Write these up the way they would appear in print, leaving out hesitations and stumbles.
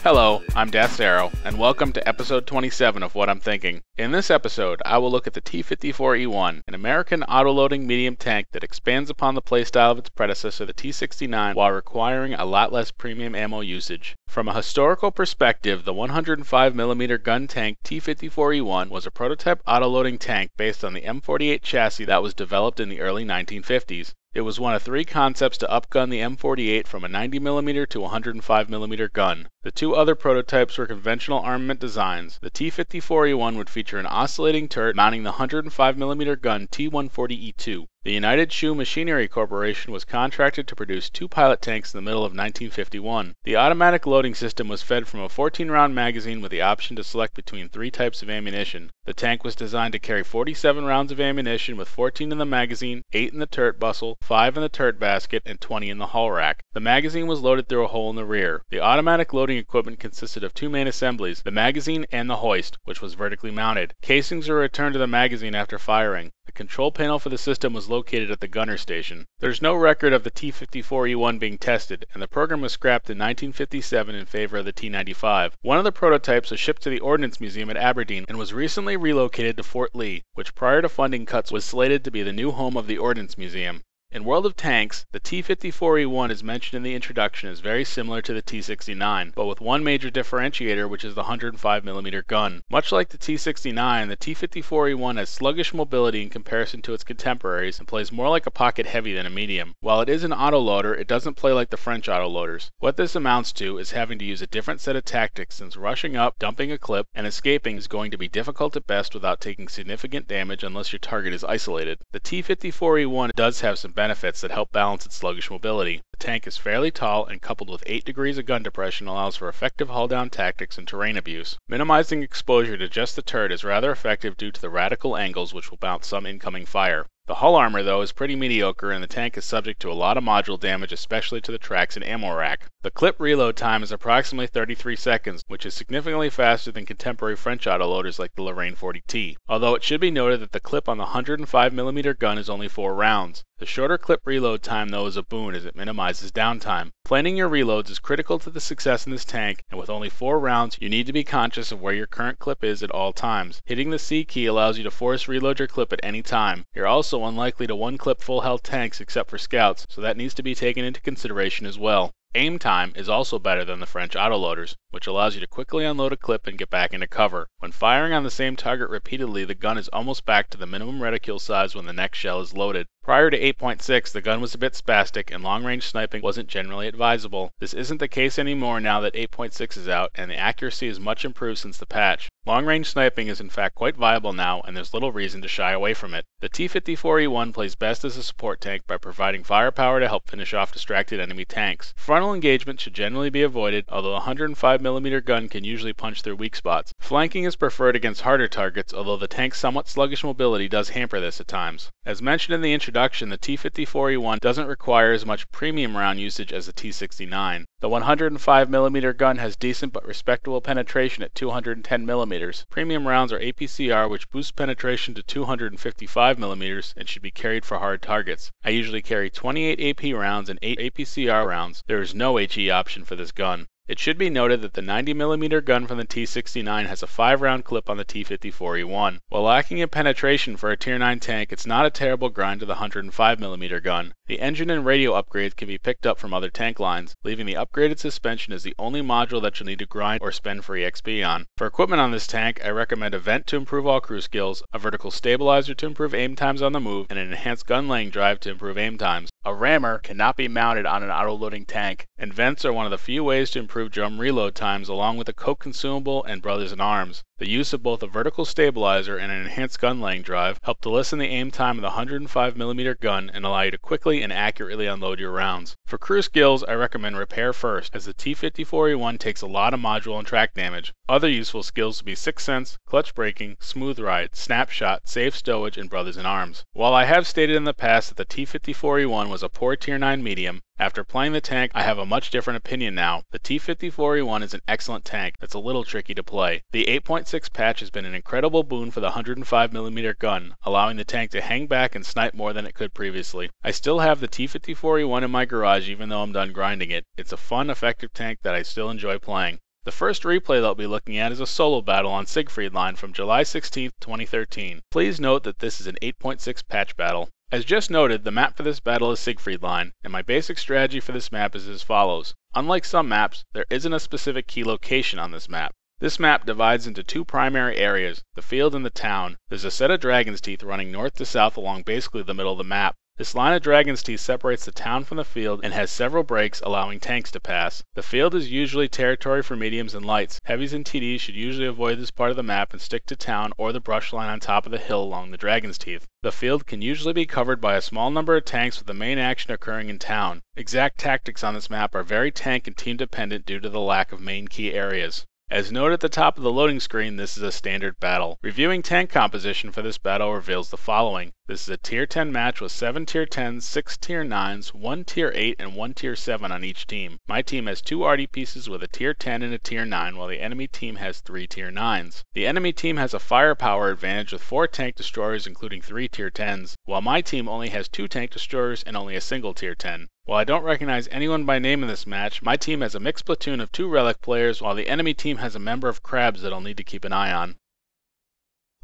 Hello, I'm Death's Arrow, and welcome to episode 27 of What I'm Thinking. In this episode, I will look at the T54E1, an American autoloading medium tank that expands upon the playstyle of its predecessor, the T69, while requiring a lot less premium ammo usage. From a historical perspective, the 105mm gun tank T54E1 was a prototype autoloading tank based on the M48 chassis that was developed in the early 1950s. It was one of three concepts to upgun the M48 from a 90mm to 105mm gun. The two other prototypes were conventional armament designs. The T54E1 would feature an oscillating turret mounting the 105mm gun T140E2. The United Shoe Machinery Corporation was contracted to produce two pilot tanks in the middle of 1951. The automatic loading system was fed from a 14-round magazine with the option to select between three types of ammunition. The tank was designed to carry 47 rounds of ammunition with 14 in the magazine, 8 in the turret bustle, 5 in the turret basket, and 20 in the hull rack. The magazine was loaded through a hole in the rear. The automatic loading equipment consisted of two main assemblies, the magazine and the hoist, which was vertically mounted. Casings were returned to the magazine after firing. The control panel for the system was located at the gunner station. There's no record of the T54E1 being tested, and the program was scrapped in 1957 in favor of the T95. One of the prototypes was shipped to the Ordnance Museum at Aberdeen and was recently relocated to Fort Lee, which prior to funding cuts was slated to be the new home of the Ordnance Museum. In World of Tanks, the T54E1 is mentioned in the introduction as very similar to the T69, but with one major differentiator, which is the 105mm gun. Much like the T69, the T54E1 has sluggish mobility in comparison to its contemporaries and plays more like a pocket heavy than a medium. While it is an autoloader, it doesn't play like the French autoloaders. What this amounts to is having to use a different set of tactics, since rushing up, dumping a clip, and escaping is going to be difficult at best without taking significant damage unless your target is isolated. The T54E1 does have some benefits that help balance its sluggish mobility. The tank is fairly tall and coupled with 8 degrees of gun depression allows for effective hull-down tactics and terrain abuse. Minimizing exposure to just the turret is rather effective due to the radical angles which will bounce some incoming fire. The hull armor, though, is pretty mediocre, and the tank is subject to a lot of module damage, especially to the tracks and ammo rack. The clip reload time is approximately 33 seconds, which is significantly faster than contemporary French autoloaders like the Lorraine 40T. Although it should be noted that the clip on the 105mm gun is only 4 rounds. The shorter clip reload time, though, is a boon as it minimizes downtime. Planning your reloads is critical to the success in this tank, and with only 4 rounds, you need to be conscious of where your current clip is at all times. Hitting the C key allows you to force reload your clip at any time. You're also unlikely to one-clip full health tanks except for scouts, so that needs to be taken into consideration as well. Aim time is also better than the French autoloaders, which allows you to quickly unload a clip and get back into cover. When firing on the same target repeatedly, the gun is almost back to the minimum reticule size when the next shell is loaded. Prior to 8.6, the gun was a bit spastic and long-range sniping wasn't generally advisable. This isn't the case anymore now that 8.6 is out, and the accuracy is much improved since the patch. Long-range sniping is in fact quite viable now, and there's little reason to shy away from it. The T54E1 plays best as a support tank by providing firepower to help finish off distracted enemy tanks. Frontal engagement should generally be avoided, although a 105mm gun can usually punch through weak spots. Flanking is preferred against harder targets, although the tank's somewhat sluggish mobility does hamper this at times. As mentioned in the introduction, the T54E1 doesn't require as much premium round usage as the T69. The 105mm gun has decent but respectable penetration at 210mm. Premium rounds are APCR, which boosts penetration to 255mm and should be carried for hard targets. I usually carry 28 AP rounds and 8 APCR rounds. There is no HE option for this gun. It should be noted that the 90mm gun from the T69 has a 5-round clip on the T54E1. While lacking in penetration for a Tier 9 tank, it's not a terrible grind to the 105mm gun. The engine and radio upgrades can be picked up from other tank lines, leaving the upgraded suspension as the only module that you'll need to grind or spend for EXP on. For equipment on this tank, I recommend a vent to improve all crew skills, a vertical stabilizer to improve aim times on the move, and an enhanced gun laying drive to improve aim times. A rammer cannot be mounted on an autoloading tank, and vents are one of the few ways to improve drum reload times along with a coke consumable and brothers in arms. The use of both a vertical stabilizer and an enhanced gun laying drive help to lessen the aim time of the 105mm gun and allow you to quickly and accurately unload your rounds. For crew skills, I recommend repair first, as the T54E1 takes a lot of module and track damage. Other useful skills would be Sixth Sense, clutch braking, smooth ride, snapshot, safe stowage, and brothers in arms. While I have stated in the past that the T54E1 was a poor Tier 9 medium, after playing the tank, I have a much different opinion now. The T54E1 is an excellent tank that's a little tricky to play. The 8.6 patch has been an incredible boon for the 105mm gun, allowing the tank to hang back and snipe more than it could previously. I still have the T54E1 in my garage even though I'm done grinding it. It's a fun, effective tank that I still enjoy playing. The first replay that I'll be looking at is a solo battle on Siegfried Line from July 16, 2013. Please note that this is an 8.6 patch battle. As just noted, the map for this battle is Siegfried Line, and my basic strategy for this map is as follows. Unlike some maps, there isn't a specific key location on this map. This map divides into two primary areas, the field and the town. There's a set of dragon's teeth running north to south along basically the middle of the map. This line of dragon's teeth separates the town from the field and has several breaks allowing tanks to pass. The field is usually territory for mediums and lights. Heavies and TDs should usually avoid this part of the map and stick to town or the brush line on top of the hill along the dragon's teeth. The field can usually be covered by a small number of tanks with the main action occurring in town. Exact tactics on this map are very tank and team dependent due to the lack of main key areas. As noted at the top of the loading screen, this is a standard battle. Reviewing tank composition for this battle reveals the following. This is a tier 10 match with 7 tier 10s, 6 tier 9s, 1 tier 8, and 1 tier 7 on each team. My team has 2 arty pieces with a tier 10 and a tier 9, while the enemy team has 3 tier 9s. The enemy team has a firepower advantage with 4 tank destroyers including 3 tier 10s, while my team only has 2 tank destroyers and only a single tier 10. While I don't recognize anyone by name in this match, my team has a mixed platoon of 2 relic players, while the enemy team has a member of crabs that I'll need to keep an eye on.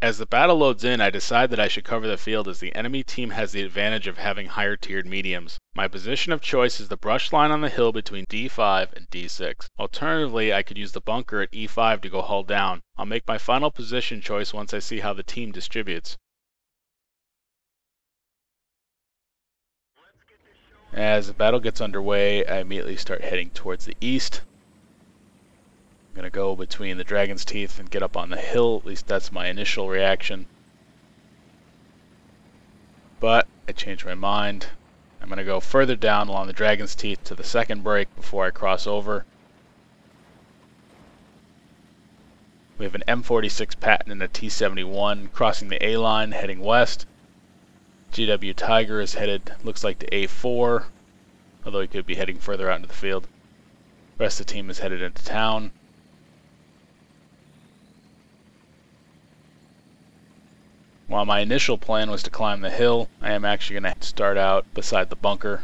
As the battle loads in, I decide that I should cover the field as the enemy team has the advantage of having higher tiered mediums. My position of choice is the brush line on the hill between D5 and D6. Alternatively, I could use the bunker at E5 to go hull down. I'll make my final position choice once I see how the team distributes. As the battle gets underway, I immediately start heading towards the east. I'm going to go between the dragon's teeth and get up on the hill, at least that's my initial reaction. But I changed my mind. I'm going to go further down along the dragon's teeth to the second break before I cross over. We have an M46 Patton and a T71 crossing the A line heading west. GW Tiger is headed, looks like, to A4, although he could be heading further out into the field. The rest of the team is headed into town. While my initial plan was to climb the hill, I am actually going to start out beside the bunker.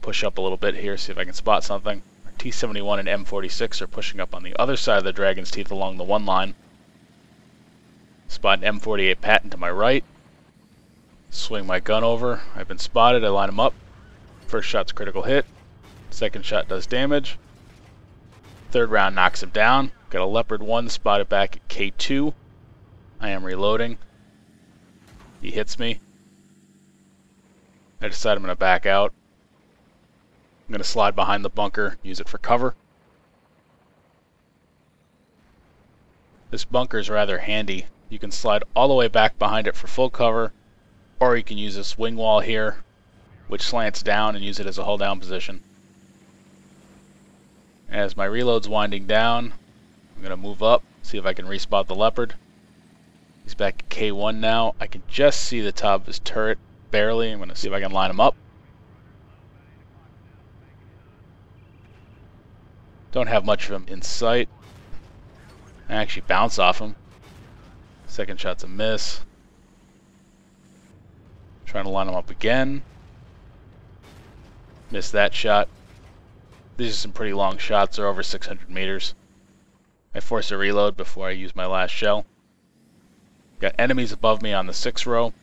Push up a little bit here, see if I can spot something. Our T71 and M46 are pushing up on the other side of the dragon's teeth along the one line. Spot an M48 Patton to my right. Swing my gun over. I've been spotted. I line him up. First shot's critical hit. Second shot does damage. Third round knocks him down. Got a Leopard 1 spotted back at K2. I am reloading. He hits me. I decide I'm going to back out. I'm going to slide behind the bunker, use it for cover. This bunker is rather handy. You can slide all the way back behind it for full cover, or you can use this wing wall here, which slants down, and use it as a hold down position. As my reload's winding down, I'm going to move up, see if I can respot the Leopard. He's back at K1 now. I can just see the top of his turret, barely. I'm going to see if I can line him up. Don't have much of him in sight. I actually bounce off him. Second shot's a miss. Trying to line him up again. Missed that shot. These are some pretty long shots. They're over 600 meters. I force a reload before I use my last shell. Got enemies above me on the 6th row.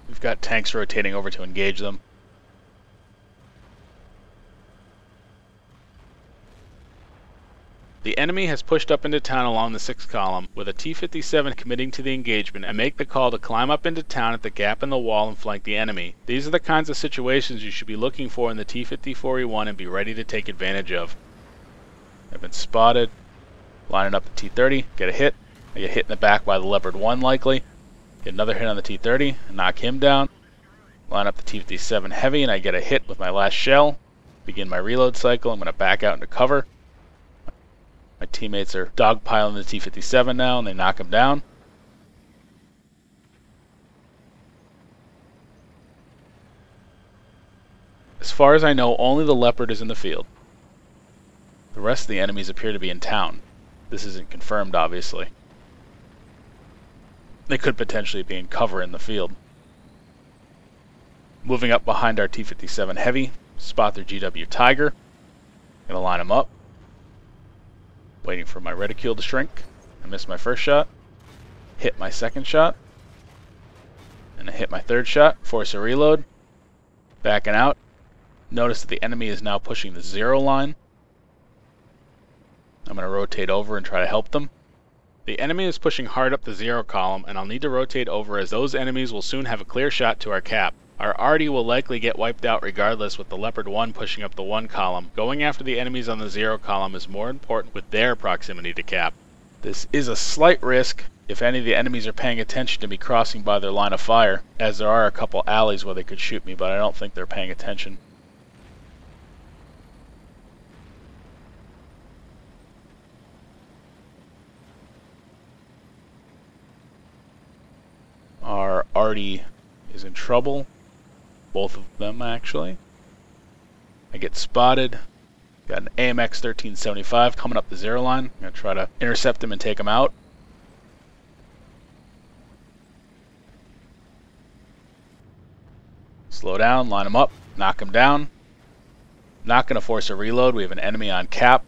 We've got tanks rotating over to engage them. The enemy has pushed up into town along the 6th column, with a T57 committing to the engagement and make the call to climb up into town at the gap in the wall and flank the enemy. These are the kinds of situations you should be looking for in the T54E1 and be ready to take advantage of. I've been spotted. Lining up the T30, get a hit. I get hit in the back by the Leopard 1 likely. Get another hit on the T30 and knock him down. Line up the T57 heavy and I get a hit with my last shell. Begin my reload cycle. I'm going to back out into cover. My teammates are dogpiling the T57 now, and they knock him down. As far as I know, only the Leopard is in the field. The rest of the enemies appear to be in town. This isn't confirmed, obviously. They could potentially be in cover in the field. Moving up behind our T57 Heavy, spot their GW Tiger. Gonna line them up. Waiting for my reticule to shrink. I missed my first shot. Hit my second shot. And I hit my third shot. Force a reload. Backing out. Notice that the enemy is now pushing the 0 line. I'm going to rotate over and try to help them. The enemy is pushing hard up the 0 column, and I'll need to rotate over as those enemies will soon have a clear shot to our cap. Our arty will likely get wiped out regardless with the Leopard 1 pushing up the 1 column. Going after the enemies on the 0 column is more important with their proximity to cap. This is a slight risk if any of the enemies are paying attention to me crossing by their line of fire, as there are a couple alleys where they could shoot me, but I don't think they're paying attention. Our arty is in trouble. Both of them, actually. I get spotted. Got an AMX 1375 coming up the 0 line. I'm going to try to intercept him and take him out. Slow down, line him up, knock him down. Not going to force a reload. We have an enemy on cap.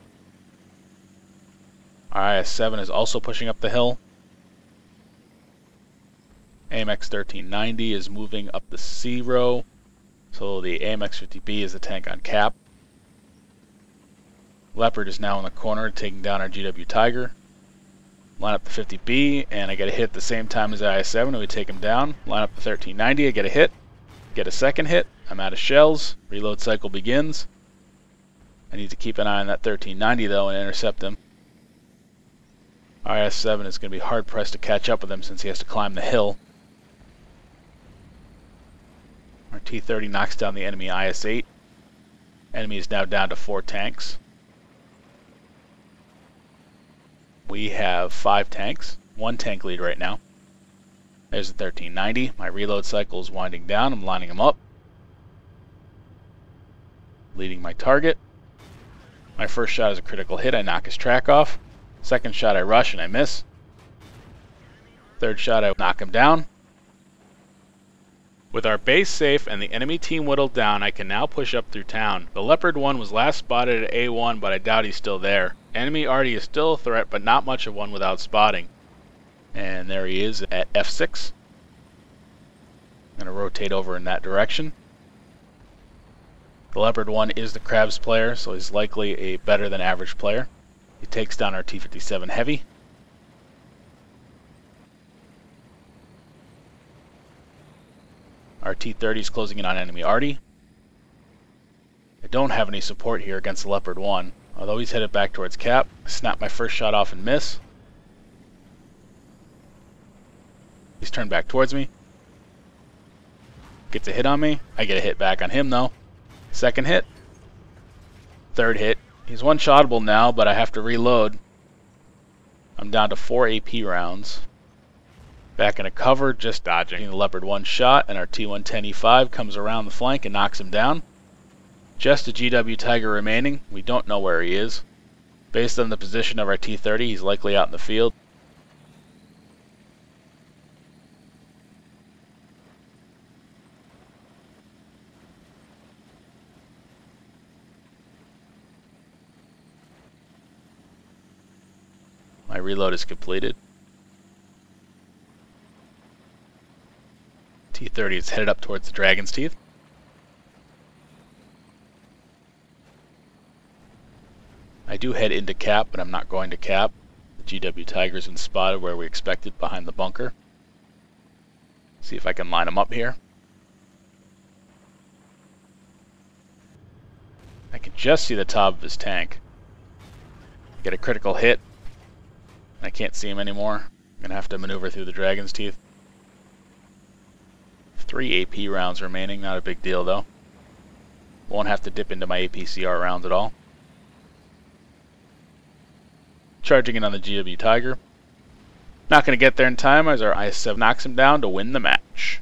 Our IS-7 is also pushing up the hill. AMX 1390 is moving up the C row. So the AMX 50B is the tank on cap. Leopard is now in the corner taking down our GW Tiger. Line up the 50B and I get a hit at the same time as the IS-7 and we take him down. Line up the 1390, I get a hit. Get a second hit. I'm out of shells. Reload cycle begins. I need to keep an eye on that 1390 though and intercept him. Our IS-7 is going to be hard pressed to catch up with him since he has to climb the hill. Our T-30 knocks down the enemy IS-8. Enemy is now down to 4 tanks. We have 5 tanks. 1 tank lead right now. There's the 1390. My reload cycle is winding down. I'm lining them up. Leading my target. My first shot is a critical hit. I knock his track off. Second shot I rush and I miss. Third shot I knock him down. With our base safe and the enemy team whittled down, I can now push up through town. The Leopard 1 was last spotted at A1, but I doubt he's still there. Enemy arty is still a threat, but not much of one without spotting. And there he is at F6. I'm going to rotate over in that direction. The Leopard 1 is the Crabs player, so he's likely a better than average player. He takes down our T57 Heavy. Our T30 is closing in on enemy arty. I don't have any support here against the Leopard 1. Although he's headed back towards cap, I snap my first shot off and miss. He's turned back towards me. Gets a hit on me. I get a hit back on him though. Second hit. Third hit. He's one-shotable now, but I have to reload. I'm down to 4 AP rounds. Back into cover, just dodging the Leopard 1 shot, and our T110E5 comes around the flank and knocks him down. Just a GW Tiger remaining. We don't know where he is. Based on the position of our T30, he's likely out in the field. My reload is completed. T30 is headed up towards the Dragon's Teeth. I do head into cap, but I'm not going to cap. The GW Tiger's been spotted where we expected, behind the bunker. See if I can line him up here. I can just see the top of his tank. Get a critical hit. I can't see him anymore. I'm going to have to maneuver through the Dragon's Teeth. 3 AP rounds remaining, not a big deal though. Won't have to dip into my APCR rounds at all. Charging in on the GW Tiger. Not going to get there in time as our IS-7 knocks him down to win the match.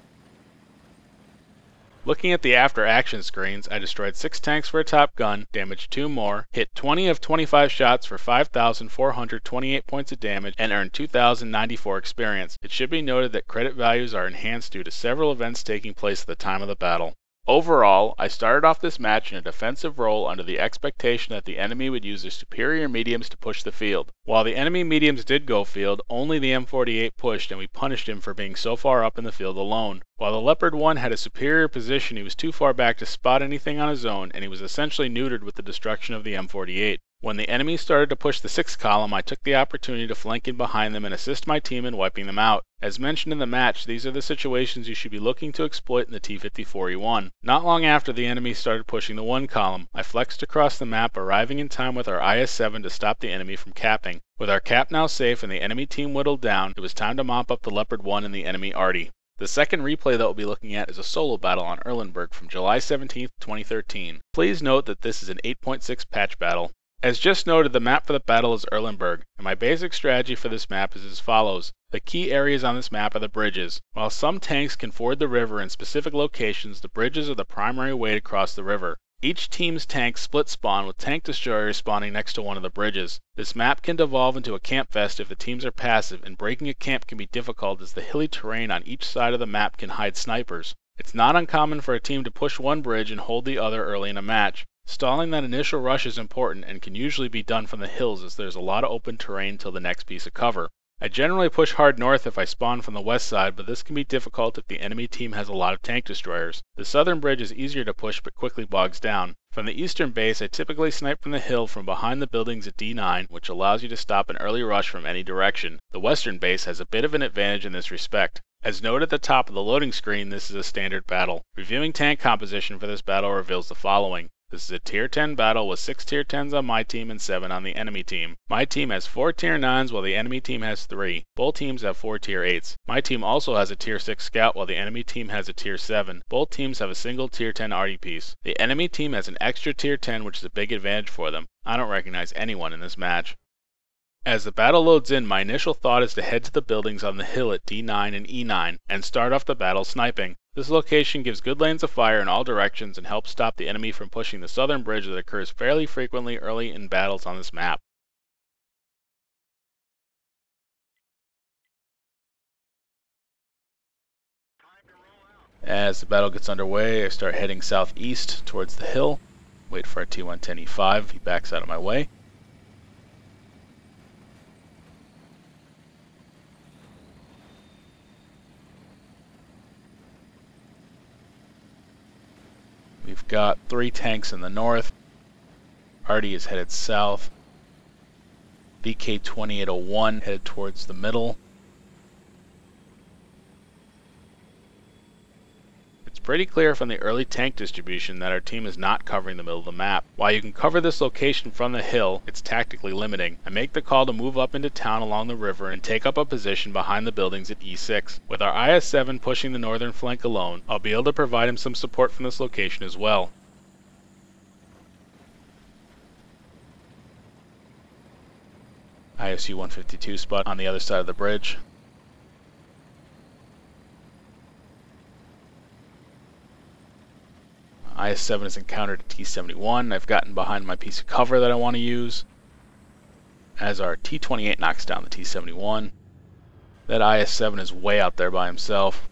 Looking at the after action screens, I destroyed 6 tanks for a top gun, damaged 2 more, hit 20 of 25 shots for 5,428 points of damage, and earned 2,094 experience. It should be noted that credit values are enhanced due to several events taking place at the time of the battle. Overall, I started off this match in a defensive role under the expectation that the enemy would use their superior mediums to push the field. While the enemy mediums did go field, only the M48 pushed and we punished him for being so far up in the field alone. While the Leopard 1 had a superior position, he was too far back to spot anything on his own and he was essentially neutered with the destruction of the M48. When the enemy started to push the 6th column, I took the opportunity to flank in behind them and assist my team in wiping them out. As mentioned in the match, these are the situations you should be looking to exploit in the T54E1. Not long after the enemy started pushing the 1 column, I flexed across the map, arriving in time with our IS-7 to stop the enemy from capping. With our cap now safe and the enemy team whittled down, it was time to mop up the Leopard 1 and the enemy arty. The second replay that we'll be looking at is a solo battle on Erlenberg from July 17, 2013. Please note that this is an 8.6 patch battle. As just noted, the map for the battle is Erlenberg, and my basic strategy for this map is as follows. The key areas on this map are the bridges. While some tanks can ford the river in specific locations, the bridges are the primary way to cross the river. Each team's tanks split spawn with tank destroyers spawning next to one of the bridges. This map can devolve into a camp fest if the teams are passive, and breaking a camp can be difficult as the hilly terrain on each side of the map can hide snipers. It's not uncommon for a team to push one bridge and hold the other early in a match. Stalling that initial rush is important and can usually be done from the hills as there's a lot of open terrain till the next piece of cover. I generally push hard north if I spawn from the west side, but this can be difficult if the enemy team has a lot of tank destroyers. The southern bridge is easier to push but quickly bogs down. From the eastern base, I typically snipe from the hill from behind the buildings at D9, which allows you to stop an early rush from any direction. The western base has a bit of an advantage in this respect. As noted at the top of the loading screen, this is a standard battle. Reviewing tank composition for this battle reveals the following. This is a tier 10 battle with 6 tier 10s on my team and 7 on the enemy team. My team has 4 tier 9s while the enemy team has 3. Both teams have 4 tier 8s. My team also has a tier 6 scout while the enemy team has a tier 7. Both teams have a single tier 10 arty piece. The enemy team has an extra tier 10, which is a big advantage for them. I don't recognize anyone in this match. As the battle loads in, my initial thought is to head to the buildings on the hill at D9 and E9 and start off the battle sniping. This location gives good lanes of fire in all directions and helps stop the enemy from pushing the southern bridge that occurs fairly frequently early in battles on this map. As the battle gets underway, I start heading southeast towards the hill. Wait for our T110E5, he backs out of my way. We've got 3 tanks in the north. Arty is headed south. VK2801 headed towards the middle. It's pretty clear from the early tank distribution that our team is not covering the middle of the map. While you can cover this location from the hill, it's tactically limiting. I make the call to move up into town along the river and take up a position behind the buildings at E6. With our IS-7 pushing the northern flank alone, I'll be able to provide him some support from this location as well. ISU 152 spot on the other side of the bridge. IS-7 has encountered a T71. I've gotten behind my piece of cover that I want to use. As our T28 knocks down the T71. That IS-7 is way out there by himself.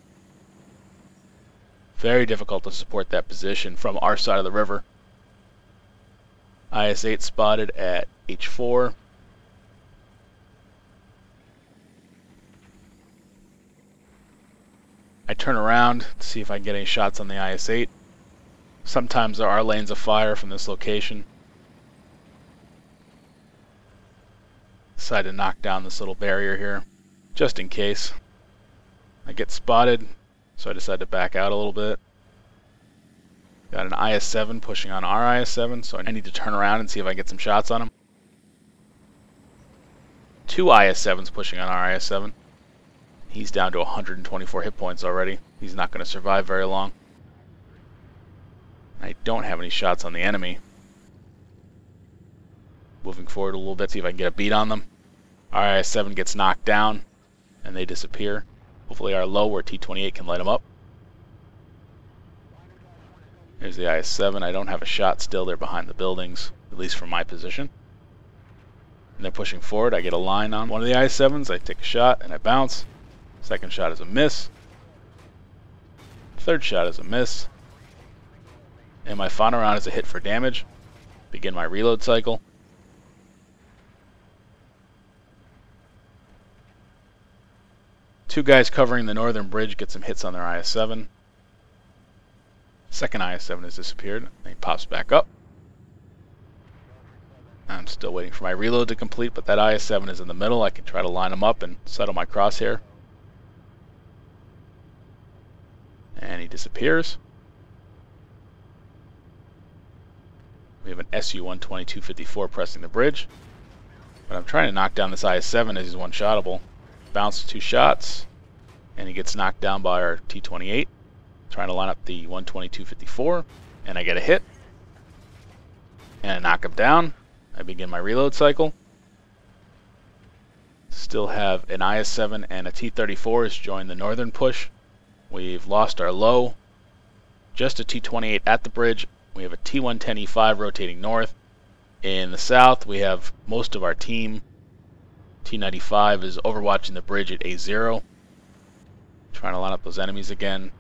Very difficult to support that position from our side of the river. IS-8 spotted at H4. I turn around to see if I can get any shots on the IS-8. Sometimes there are lanes of fire from this location. Decide to knock down this little barrier here, just in case. I get spotted, so I decide to back out a little bit. Got an IS-7 pushing on our IS-7, so I need to turn around and see if I can get some shots on him. 2 IS-7s pushing on our IS-7. He's down to 124 hit points already. He's not going to survive very long. I don't have any shots on the enemy. Moving forward a little bit, see if I can get a beat on them. Our IS-7 gets knocked down, and they disappear. Hopefully our low where T28 can light them up. There's the IS-7. I don't have a shot still. They're behind the buildings, at least from my position. And they're pushing forward. I get a line on one of the IS-7s. I take a shot, and I bounce. Second shot is a miss. Third shot is a miss. And my final round is a hit for damage. Begin my reload cycle. Two guys covering the northern bridge get some hits on their IS-7. Second IS-7 has disappeared. And he pops back up. I'm still waiting for my reload to complete, but that IS-7 is in the middle. I can try to line him up and settle my crosshair. And he disappears. We have an Su-122-54 pressing the bridge. But I'm trying to knock down this IS-7 as he's one-shottable. Bounces 2 shots, and he gets knocked down by our T-28. Trying to line up the 122-54, and I get a hit. And I knock him down. I begin my reload cycle. Still have an IS-7 and a T-34 has joined the northern push. We've lost our low. Just a T-28 at the bridge. We have a T-110E5 rotating north. In the south, we have most of our team. T-95 is overwatching the bridge at A0. Trying to line up those enemies again.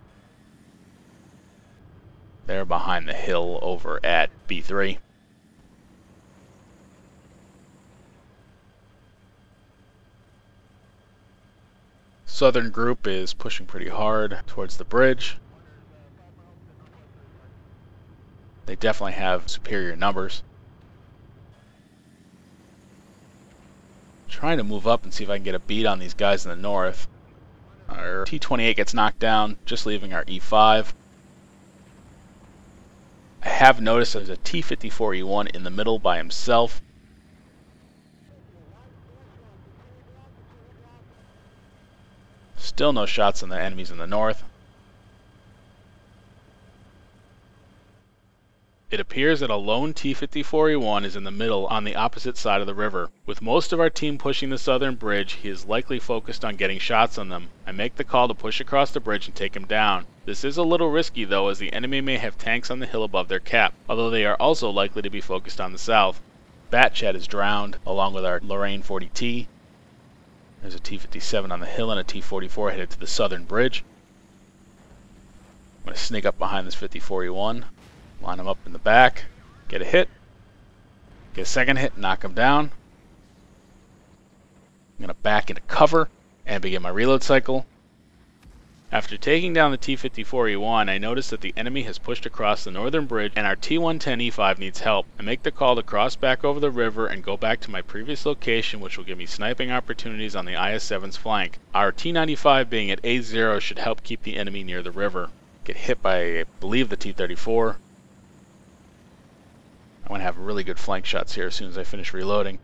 They're behind the hill over at B3. Southern group is pushing pretty hard towards the bridge. They definitely have superior numbers. Trying to move up and see if I can get a beat on these guys in the north. Our T-28 gets knocked down, just leaving our E5. I have noticed there's a T54E1 in the middle by himself. Still no shots on the enemies in the north. It appears that a lone T54E1 is in the middle on the opposite side of the river. With most of our team pushing the southern bridge, he is likely focused on getting shots on them. I make the call to push across the bridge and take him down. This is a little risky though, as the enemy may have tanks on the hill above their cap, although they are also likely to be focused on the south. Batchat is drowned, along with our Lorraine 40T. There's a T-57 on the hill and a T-44 headed to the southern bridge. I'm going to sneak up behind this 54E1. Line him up in the back, get a hit, get a second hit, knock him down. I'm going to back into cover and begin my reload cycle. After taking down the T-54E1, I notice that the enemy has pushed across the northern bridge and our T-110E5 needs help. I make the call to cross back over the river and go back to my previous location, which will give me sniping opportunities on the IS-7's flank. Our T-95 being at A0 should help keep the enemy near the river. Get hit by, I believe, the T-34. I'm going to have really good flank shots here as soon as I finish reloading.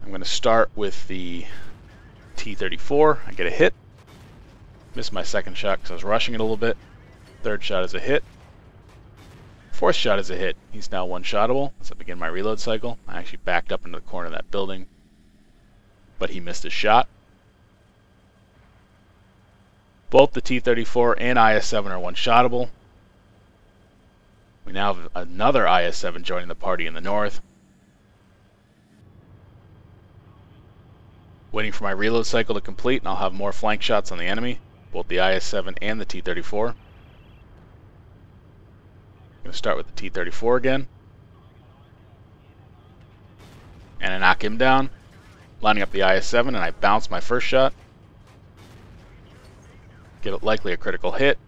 I'm going to start with the T-34. I get a hit. Missed my second shot because I was rushing it a little bit. Third shot is a hit. Fourth shot is a hit. He's now one-shottable as I begin my reload cycle. I actually backed up into the corner of that building, but he missed his shot. Both the T-34 and IS-7 are one-shottable. We now have another IS-7 joining the party in the north. Waiting for my reload cycle to complete, and I'll have more flank shots on the enemy, both the IS-7 and the T-34. I'm going to start with the T-34 again. And I knock him down, lining up the IS-7, and I bounce my first shot. Get likely a critical hit,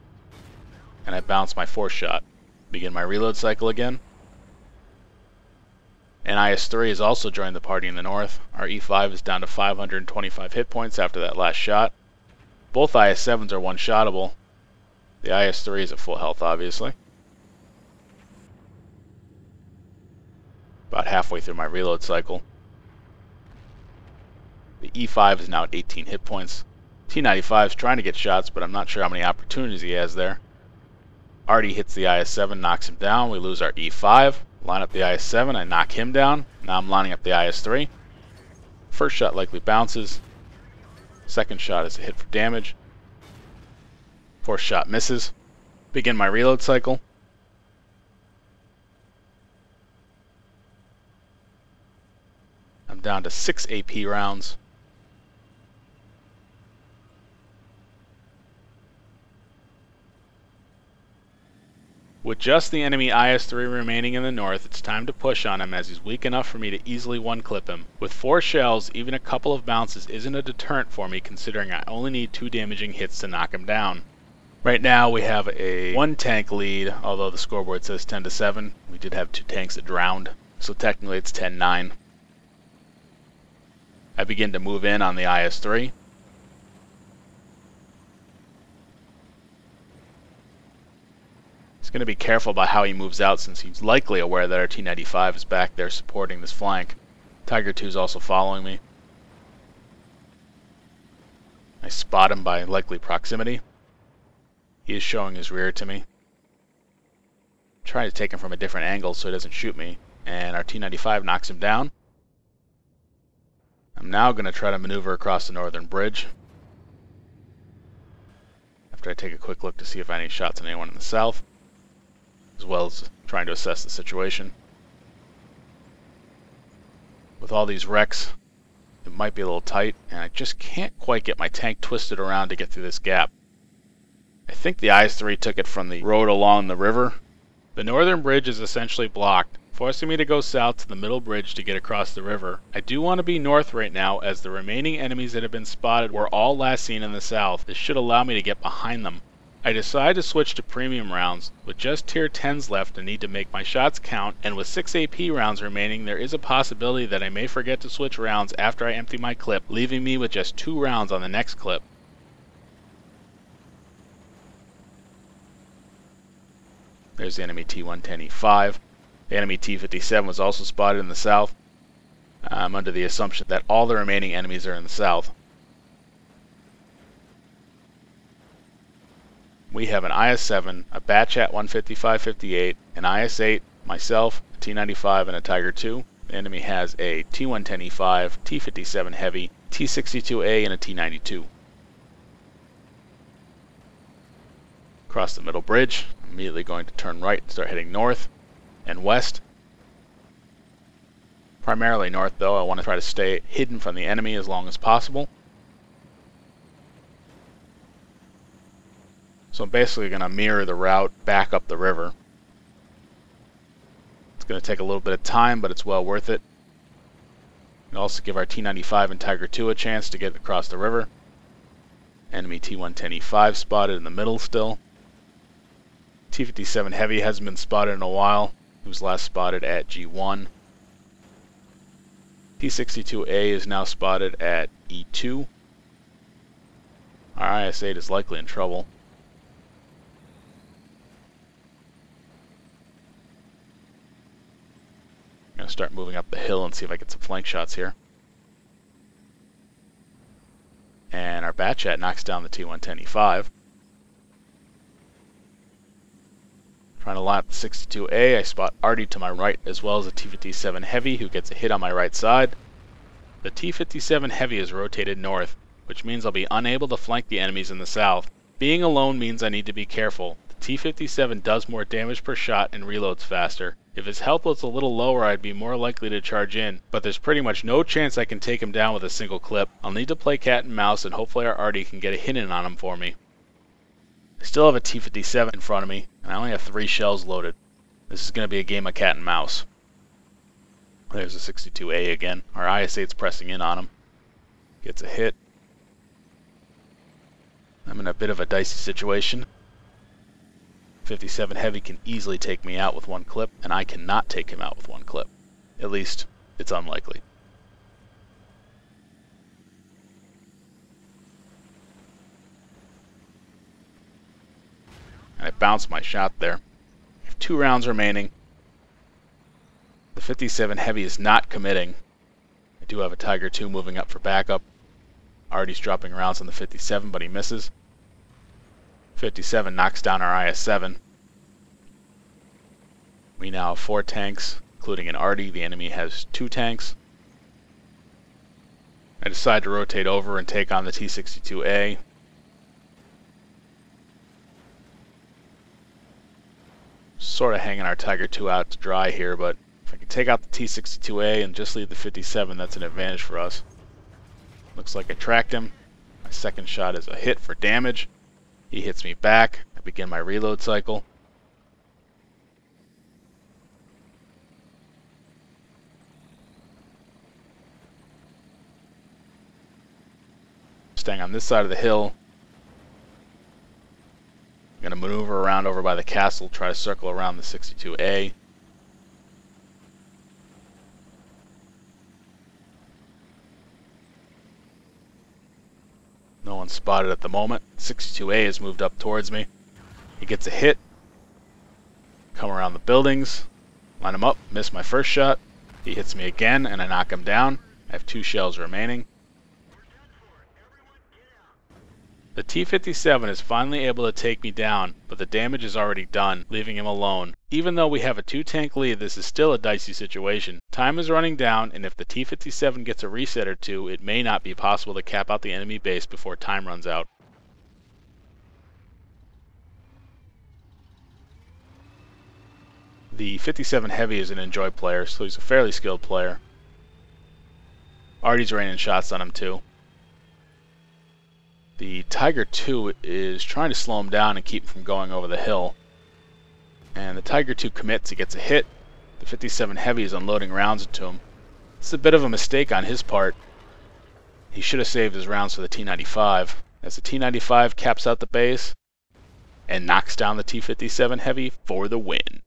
and I bounce my fourth shot. Begin my reload cycle again. And IS-3 has also joined the party in the north. Our E5 is down to 525 hit points after that last shot. Both IS-7s are one-shottable. The IS-3 is at full health, obviously. About halfway through my reload cycle. The E5 is now at 18 hit points. T-95 is trying to get shots, but I'm not sure how many opportunities he has there. Artie hits the IS-7, knocks him down. We lose our E5. Line up the IS-7, I knock him down. Now I'm lining up the IS-3. First shot likely bounces. Second shot is a hit for damage. Fourth shot misses. Begin my reload cycle. I'm down to 6 AP rounds. With just the enemy IS-3 remaining in the north, it's time to push on him as he's weak enough for me to easily one-clip him. With 4 shells, even a couple of bounces isn't a deterrent for me considering I only need 2 damaging hits to knock him down. Right now we have a 1 tank lead, although the scoreboard says 10-7. We did have 2 tanks that drowned, so technically it's 10-9. I begin to move in on the IS-3. He's going to be careful about how he moves out since he's likely aware that our T-95 is back there supporting this flank. Tiger 2 is also following me. I spot him by likely proximity. He is showing his rear to me. Try to take him from a different angle so he doesn't shoot me, and our T-95 knocks him down. I'm now going to try to maneuver across the northern bridge after I take a quick look to see if I have any shots on anyone in the south, as well as trying to assess the situation. With all these wrecks, it might be a little tight, and I just can't quite get my tank twisted around to get through this gap. I think the IS-3 took it from the road along the river. The northern bridge is essentially blocked, forcing me to go south to the middle bridge to get across the river. I do want to be north right now as the remaining enemies that have been spotted were all last seen in the south. This should allow me to get behind them. I decide to switch to premium rounds. With just tier 10s left, I need to make my shots count, and with 6 AP rounds remaining, there is a possibility that I may forget to switch rounds after I empty my clip, leaving me with just 2 rounds on the next clip. There's the enemy T-110E5. The enemy T-57 was also spotted in the south. I'm under the assumption that all the remaining enemies are in the south. We have an IS-7, a Batchat 155-58, an IS-8, myself, a T-95, and a Tiger 2. The enemy has a T-110E5, T-57 Heavy, T-62A, and a T-92. Across the middle bridge, I'm immediately going to turn right and start heading north and west. Primarily north though, I want to try to stay hidden from the enemy as long as possible. So I'm basically going to mirror the route back up the river. It's going to take a little bit of time, but it's well worth it. And also give our T-95 and Tiger 2 a chance to get across the river. Enemy T-110E5 spotted in the middle still. T-57 Heavy hasn't been spotted in a while. He was last spotted at G1. T-62A is now spotted at E2. Our IS-8 is likely in trouble. I'm going to start moving up the hill and see if I get some flank shots here. And our Batchat knocks down the T-110E5. Trying to line up the 62A, I spot Artie to my right as well as the T-57 Heavy who gets a hit on my right side. The T-57 Heavy is rotated north, which means I'll be unable to flank the enemies in the south. Being alone means I need to be careful. The T-57 does more damage per shot and reloads faster. If his health was a little lower, I'd be more likely to charge in, but there's pretty much no chance I can take him down with a single clip. I'll need to play cat and mouse, and hopefully our Artie can get a hit in on him for me. I still have a T-57 in front of me, and I only have 3 shells loaded. This is going to be a game of cat and mouse. There's a 62A again. Our IS-8's pressing in on him. Gets a hit. I'm in a bit of a dicey situation. 57 Heavy can easily take me out with 1 clip, and I cannot take him out with 1 clip. At least, it's unlikely. And I bounced my shot there. I have 2 rounds remaining. The 57 Heavy is not committing. I do have a Tiger 2 moving up for backup. Artie's dropping rounds on the 57, but he misses. 57 knocks down our IS-7. We now have 4 tanks, including an Artie. The enemy has 2 tanks. I decide to rotate over and take on the T-62A. Sort of hanging our Tiger 2 out to dry here, but if I can take out the T-62A and just leave the 57, that's an advantage for us. Looks like I tracked him. My second shot is a hit for damage. He hits me back. I begin my reload cycle. staying on this side of the hill. I'm going to maneuver around over by the castle, try to circle around the 62A. No one spotted at the moment. 62A has moved up towards me. He gets a hit. Come around the buildings. Line him up. Miss my first shot. He hits me again and I knock him down. I have 2 shells remaining. The T57 is finally able to take me down, but the damage is already done, leaving him alone. Even though we have a 2-tank lead, this is still a dicey situation. Time is running down, and if the T57 gets a reset or two, it may not be possible to cap out the enemy base before time runs out. The 57 Heavy is an Enjoy player, so he's a fairly skilled player. Artie's raining shots on him too. The Tiger II is trying to slow him down and keep him from going over the hill. And the Tiger II commits, he gets a hit. The 57 Heavy is unloading rounds into him. It's a bit of a mistake on his part. He should have saved his rounds for the T95. As the T95 caps out the base and knocks down the T57 Heavy for the win.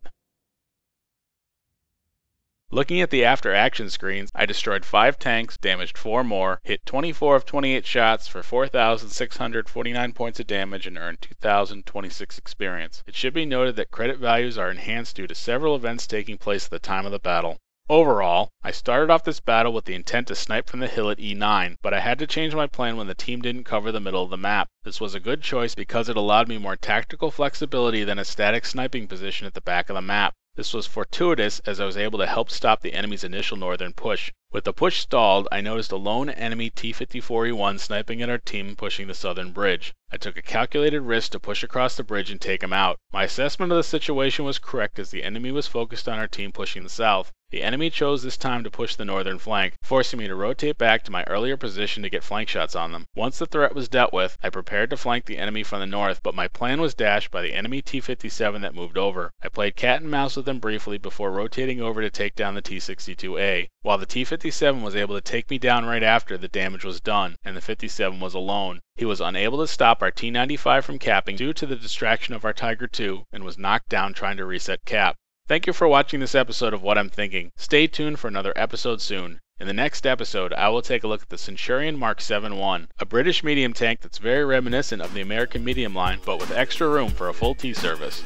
Looking at the after action screens, I destroyed 5 tanks, damaged 4 more, hit 24 of 28 shots for 4,649 points of damage and earned 2,026 experience. It should be noted that credit values are enhanced due to several events taking place at the time of the battle. Overall, I started off this battle with the intent to snipe from the hill at E9, but I had to change my plan when the team didn't cover the middle of the map. This was a good choice because it allowed me more tactical flexibility than a static sniping position at the back of the map. This was fortuitous as I was able to help stop the enemy's initial northern push. With the push stalled, I noticed a lone enemy T54E1 sniping at our team pushing the southern bridge. I took a calculated risk to push across the bridge and take him out. My assessment of the situation was correct as the enemy was focused on our team pushing the south. The enemy chose this time to push the northern flank, forcing me to rotate back to my earlier position to get flank shots on them. Once the threat was dealt with, I prepared to flank the enemy from the north, but my plan was dashed by the enemy T57 that moved over. I played cat and mouse with them briefly before rotating over to take down the T62A. While the T57 was able to take me down right after, the damage was done, and the 57 was alone. He was unable to stop our T95 from capping due to the distraction of our Tiger II and was knocked down trying to reset cap. Thank you for watching this episode of What I'm Thinking. Stay tuned for another episode soon. In the next episode, I will take a look at the Centurion Mark 7-1, a British medium tank that's very reminiscent of the American medium line, but with extra room for a full T service.